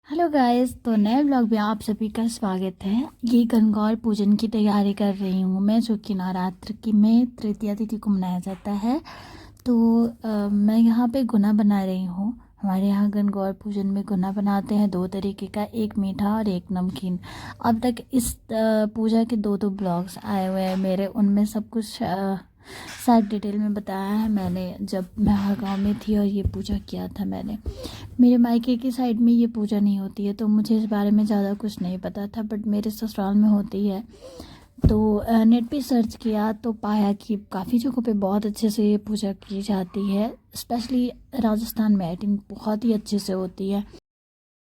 Hello guys, तो नए blog में आप सभी का स्वागत है। ये गणगौर पूजन की तैयारी कर रही हूँ मैं, जो कि नवरात्र की में तृतीया तिथि को मनाया जाता है। तो मैं यहाँ पे गुना बना रही हूँ। हमारे यहाँ गणगौर पूजन में गुना बनाते हैं दो तरीके का, एक मीठा और एक नमकीन। अब तक इस पूजा के दो ब्लॉग्स आए हुए हैं मेरे, उनमें सब कुछ साथ डिटेल में बताया है मैंने, जब मैं हर गाँव में थी और ये पूजा किया था मैंने। मेरे मायके की साइड में ये पूजा नहीं होती है, तो मुझे इस बारे में ज़्यादा कुछ नहीं पता था, बट मेरे ससुराल में होती है। तो नेट पे सर्च किया तो पाया कि काफ़ी जगहों पे बहुत अच्छे से ये पूजा की जाती है। स्पेशली राजस्थान में आई थिंक बहुत ही अच्छे से होती है।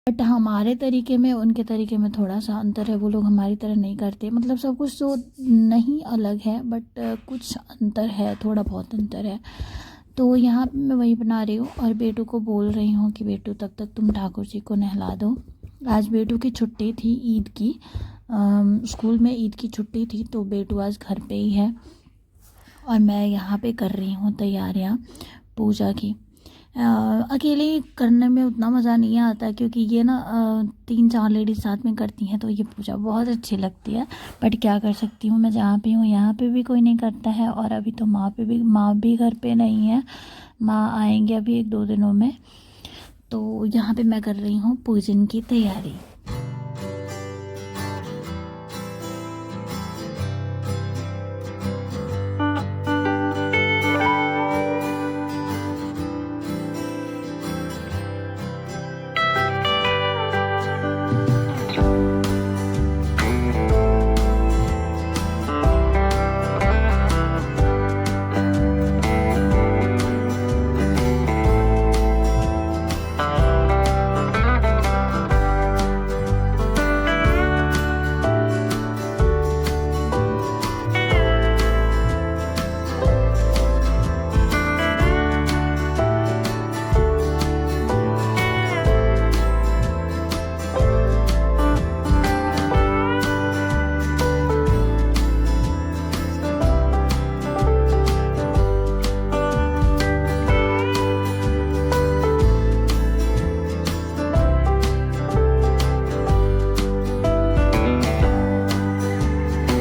बट हमारे तरीके में उनके तरीके में थोड़ा सा अंतर है। वो लोग हमारी तरह नहीं करते, मतलब सब कुछ तो नहीं अलग है, बट कुछ अंतर है, थोड़ा बहुत अंतर है। तो यहाँ पे मैं वही बना रही हूँ और बेटू को बोल रही हूँ कि बेटू तब तक तुम ठाकुर जी को नहला दो। आज बेटू की छुट्टी थी ईद की, स्कूल में ईद की छुट्टी थी, तो बेटू आज घर पे ही है और मैं यहाँ पे कर रही हूँ तैयारियाँ पूजा की। अकेले करने में उतना मज़ा नहीं आता, क्योंकि ये ना 3-4 लेडीज़ साथ में करती हैं तो ये पूजा बहुत अच्छी लगती है। बट क्या कर सकती हूँ, मैं जहाँ पे हूँ यहाँ पे भी कोई नहीं करता है, और अभी तो माँ भी घर पे नहीं है। माँ आएंगे अभी 1-2 दिनों में। तो यहाँ पे मैं कर रही हूँ पूजन की तैयारी।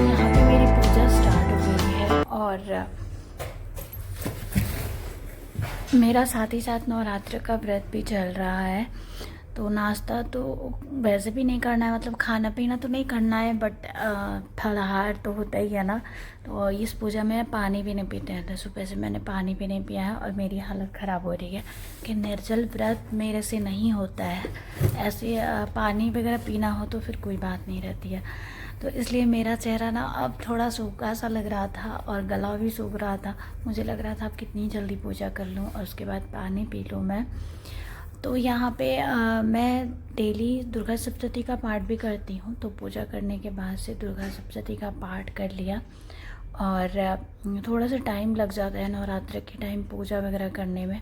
यहाँ पे मेरी पूजा स्टार्ट हो गई है और मेरा साथ ही साथ नवरात्र का व्रत भी चल रहा है। तो नाश्ता तो वैसे भी नहीं करना है, मतलब खाना पीना तो नहीं करना है, बट फलाहार तो होता ही है ना। तो इस पूजा में पानी भी नहीं पीते हैं, तो सुबह से मैंने पानी भी नहीं पिया है और मेरी हालत ख़राब हो रही है कि निर्जल व्रत मेरे से नहीं होता है। ऐसे पानी वगैरह पीना हो तो फिर कोई बात नहीं रहती है। तो इसलिए मेरा चेहरा ना अब थोड़ा सूखा सा लग रहा था और गला भी सूख रहा था। मुझे लग रहा था अब कितनी जल्दी पूजा कर लूँ और उसके बाद पानी पी लूँ मैं। तो यहाँ पे मैं डेली दुर्गा सप्तशती का पाठ भी करती हूँ। तो पूजा करने के बाद से दुर्गा सप्तशती का पाठ कर लिया, और थोड़ा सा टाइम लग जाता है नवरात्र के टाइम पूजा वगैरह करने में।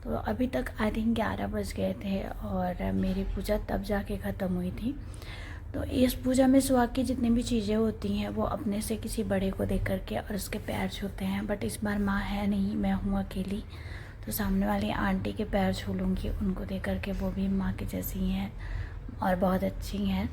तो अभी तक आई थिंक 11 बज गए थे और मेरी पूजा तब जाके ख़त्म हुई थी। तो इस पूजा में सुहाग की जितनी भी चीज़ें होती हैं वो अपने से किसी बड़े को देख करके और उसके पैर छूते हैं। बट इस बार माँ है नहीं, मैं हूँ अकेली, तो सामने वाली आंटी के पैर छू लूँगी उनको देख करके। वो भी माँ की जैसी ही हैं और बहुत अच्छी हैं।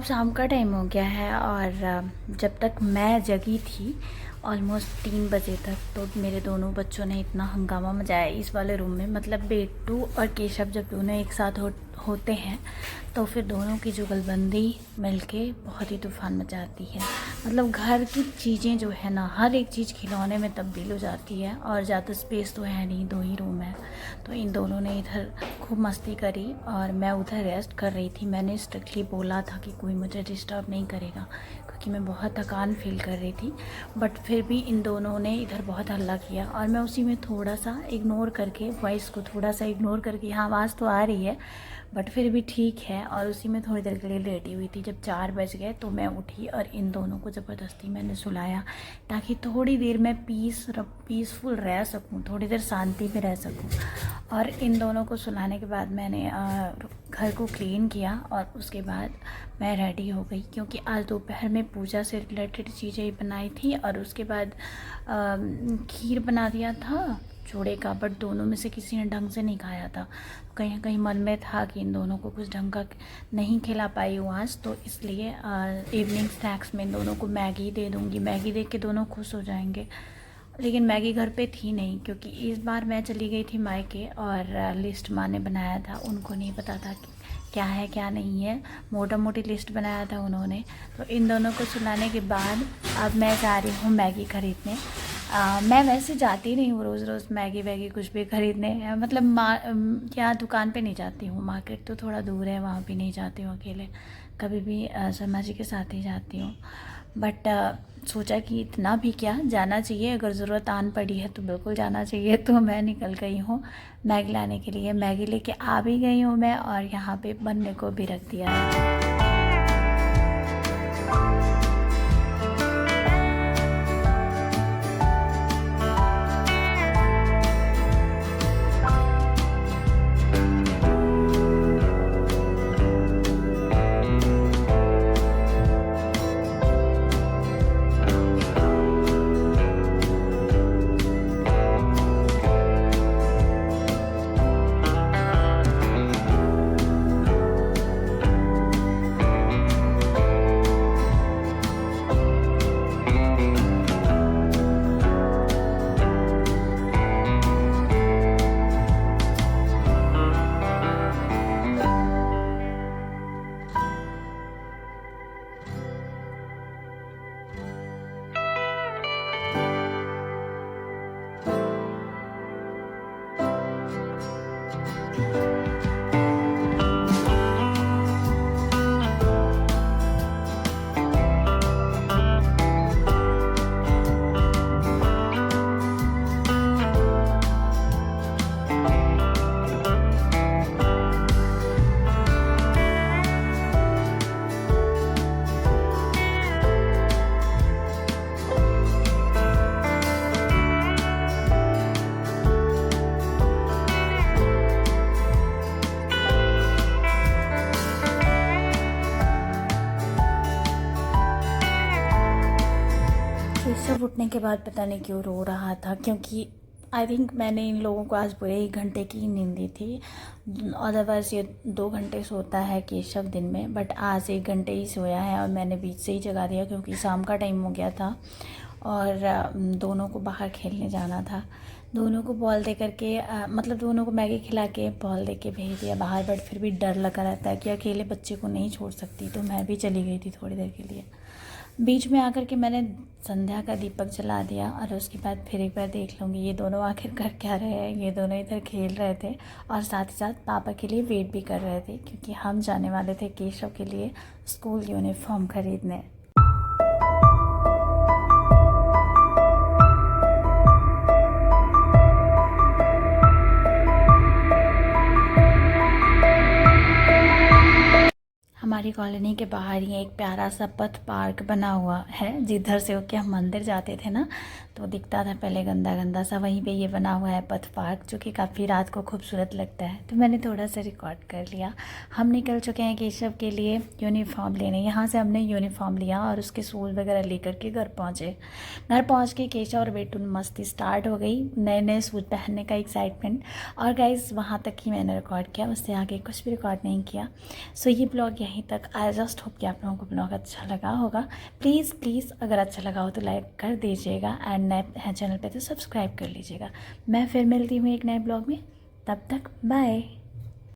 शाम का टाइम हो गया है और जब तक मैं जगी थी ऑलमोस्ट 3 बजे तक, तो मेरे दोनों बच्चों ने इतना हंगामा मचाया इस वाले रूम में। मतलब बेटू और केशव जब दोनों एक साथ होते हैं तो फिर दोनों की जुगलबंदी मिलके बहुत ही तूफान मचाती है। मतलब घर की चीज़ें जो है ना, हर एक चीज़ खिलौने में तब्दील हो जाती है। और ज़्यादा स्पेस तो है नहीं, 2 ही रूम है, तो इन दोनों ने इधर खूब मस्ती करी और मैं उधर रेस्ट कर रही थी। मैंने स्ट्रिक्टली बोला था कि कोई मुझे डिस्टर्ब नहीं करेगा क्योंकि मैं बहुत थकान फील कर रही थी, बट फिर भी इन दोनों ने इधर बहुत हल्ला किया और मैं उसी में थोड़ा सा इग्नोर करके, वॉइस को थोड़ा सा इग्नोर करके, हाँ आवाज़ तो आ रही है बट फिर भी ठीक है, और उसी में थोड़ी देर के लिए लेटी हुई थी। जब 4 बज गए तो मैं उठी और इन दोनों को ज़बरदस्ती मैंने सुलाया ताकि थोड़ी देर मैं पीसफुल रह सकूं, थोड़ी देर शांति में रह सकूं। और इन दोनों को सुलाने के बाद मैंने घर को क्लीन किया और उसके बाद मैं रेडी हो गई क्योंकि आज दोपहर में पूजा से रिलेटेड चीज़ें बनाई थी और उसके बाद खीर बना दिया था चूड़े का, बट दोनों में से किसी ने ढंग से नहीं खाया था। कहीं ना कहीं मन में था कि इन दोनों को कुछ ढंग का नहीं खिला पाई हूँ आज, तो इसलिए इवनिंग स्नैक्स में इन दोनों को मैगी दे दूँगी। मैगी देख के दोनों खुश हो जाएंगे। लेकिन मैगी घर पे थी नहीं क्योंकि इस बार मैं चली गई थी मायके और लिस्ट माँ ने बनाया था, उनको नहीं पता था कि क्या है क्या नहीं है, मोटा मोटी लिस्ट बनाया था उन्होंने। तो इन दोनों को सुनाने के बाद अब मैं जा रही हूँ मैगी ख़रीदने। मैं वैसे जाती नहीं हूँ रोज़ रोज़ मैगी वैगी कुछ भी ख़रीदने, मतलब यहाँ दुकान पे नहीं जाती हूँ, मार्केट तो थोड़ा दूर है, वहाँ भी नहीं जाती हूँ अकेले, कभी भी शर्मा जी के साथ ही जाती हूँ। बट सोचा कि इतना भी क्या, जाना चाहिए, अगर ज़रूरत आन पड़ी है तो बिल्कुल जाना चाहिए। तो मैं निकल गई हूँ मैगी लाने के लिए। मैगी लेके आ भी गई हूँ मैं और यहाँ पे बनने को भी रख दिया है। सब उठने के बाद पता नहीं क्यों रो रहा था, क्योंकि आई थिंक मैंने इन लोगों को आज पूरे 1 घंटे की ही नींद दी थी। अदरवाइज़ ये 2 घंटे सोता है केशव दिन में, बट आज 1 घंटे ही सोया है और मैंने बीच से ही जगा दिया क्योंकि शाम का टाइम हो गया था और दोनों को बाहर खेलने जाना था। दोनों को बॉल दे करके मतलब दोनों को मैगी खिला के बॉल दे के भेज दिया बाहर, बट फिर भी डर लगा रहता है कि अकेले बच्चे को नहीं छोड़ सकती, तो मैं भी चली गई थी थोड़ी देर के लिए। बीच में आकर के मैंने संध्या का दीपक जला दिया और उसके बाद फिर एक बार देख लूँगी ये दोनों आखिर कर क्या रहे हैं। ये दोनों इधर खेल रहे थे और साथ ही साथ पापा के लिए वेट भी कर रहे थे क्योंकि हम जाने वाले थे केशव के लिए स्कूल यूनिफॉर्म खरीदने। हमारी कॉलोनी के बाहर ही एक प्यारा सा पथ पार्क बना हुआ है, जिधर से होके हम मंदिर जाते थे ना, तो दिखता था पहले गंदा गंदा सा, वहीं पे ये बना हुआ है पथ पार्क, जो कि काफ़ी रात को खूबसूरत लगता है। तो मैंने थोड़ा सा रिकॉर्ड कर लिया। हम निकल चुके हैं केशव के लिए यूनिफॉर्म लेने। यहाँ से हमने यूनिफॉर्म लिया और उसके शूज़ वगैरह लेकर के घर पहुँचे। घर पहुँच के केशव और बेटू मस्ती स्टार्ट हो गई, नए नए शूज़ पहनने का एक्साइटमेंट। और गाइस वहाँ तक ही मैंने रिकॉर्ड किया, उससे आगे कुछ भी रिकॉर्ड नहीं किया। सो ये ब्लॉग यहीं तक। आई जस्ट होप कि आप लोगों को ब्लॉग अच्छा लगा होगा। प्लीज़ अगर अच्छा लगा हो तो लाइक कर दीजिएगा, एंड नए हैं चैनल पे तो सब्सक्राइब कर लीजिएगा। मैं फिर मिलती हूँ एक नए ब्लॉग में, तब तक बाय।